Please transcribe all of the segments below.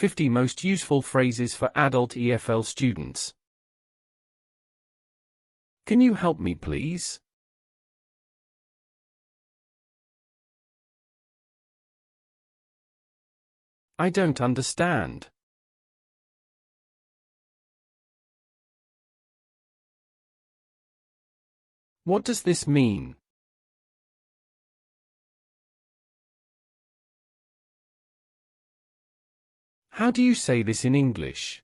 50 most useful phrases for adult EFL students. Can you help me, please? I don't understand. What does this mean? How do you say this in English?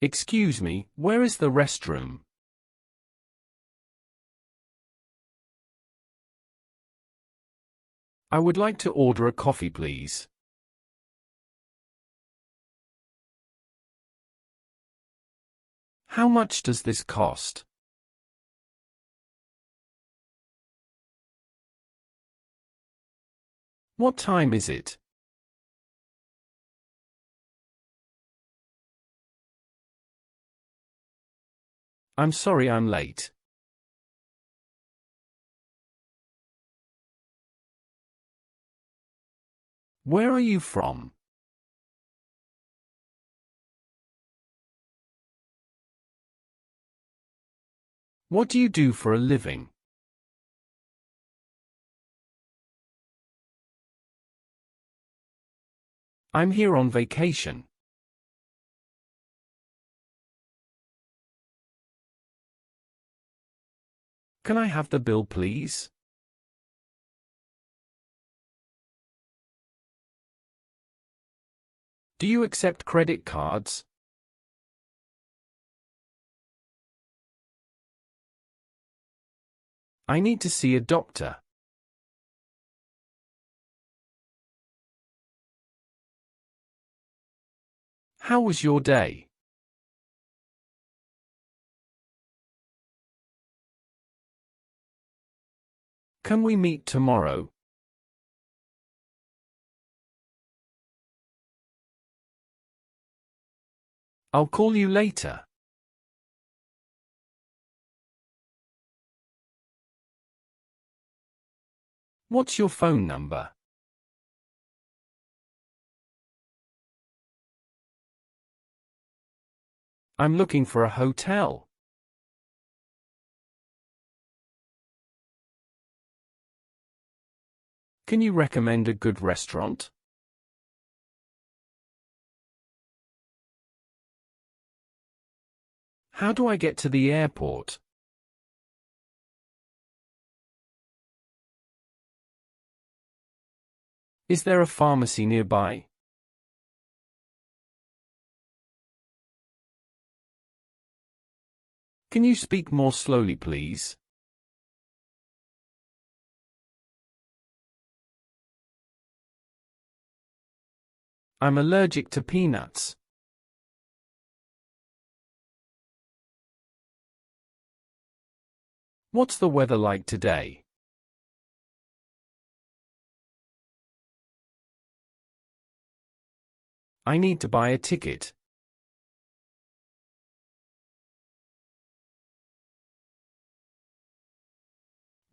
Excuse me, where is the restroom? I would like to order a coffee, please. How much does this cost? What time is it? I'm sorry I'm late. Where are you from? What do you do for a living? I'm here on vacation. Can I have the bill, please? Do you accept credit cards? I need to see a doctor. How was your day? Can we meet tomorrow? I'll call you later. What's your phone number? I'm looking for a hotel. Can you recommend a good restaurant? How do I get to the airport? Is there a pharmacy nearby? Can you speak more slowly, please? I'm allergic to peanuts. What's the weather like today? I need to buy a ticket.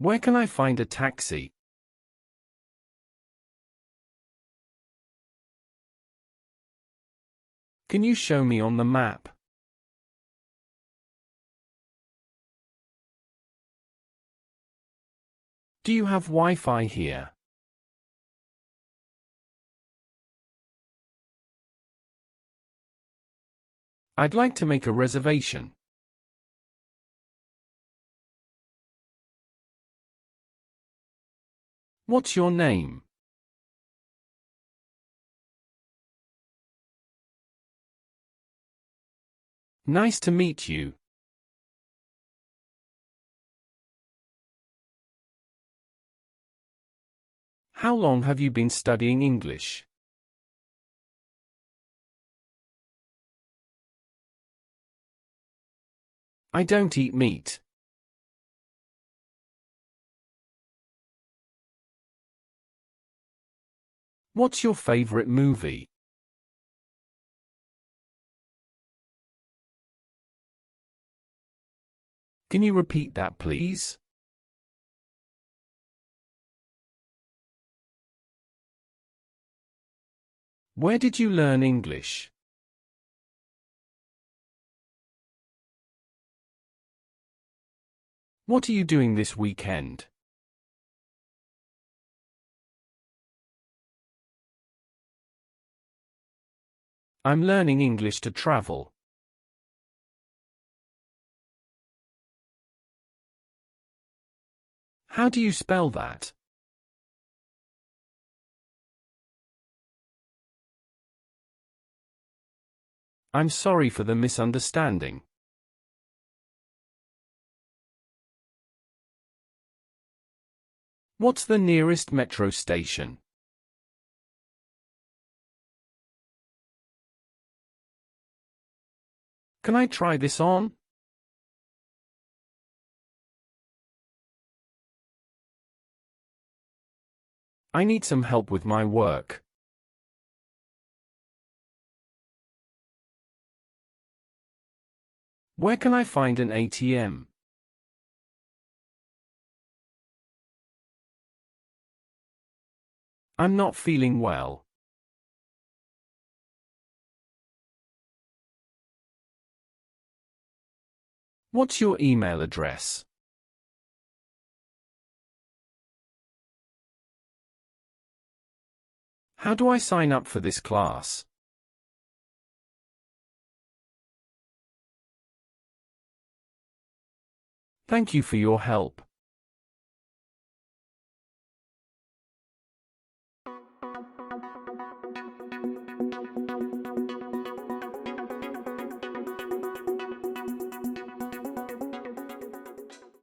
Where can I find a taxi? Can you show me on the map? Do you have Wi-Fi here? I'd like to make a reservation. What's your name? Nice to meet you. How long have you been studying English? I don't eat meat. What's your favorite movie? Can you repeat that, please? Where did you learn English? What are you doing this weekend? I'm learning English to travel. How do you spell that? I'm sorry for the misunderstanding. What's the nearest metro station? Can I try this on? I need some help with my work. Where can I find an ATM? I'm not feeling well. What's your email address? How do I sign up for this class? Thank you for your help.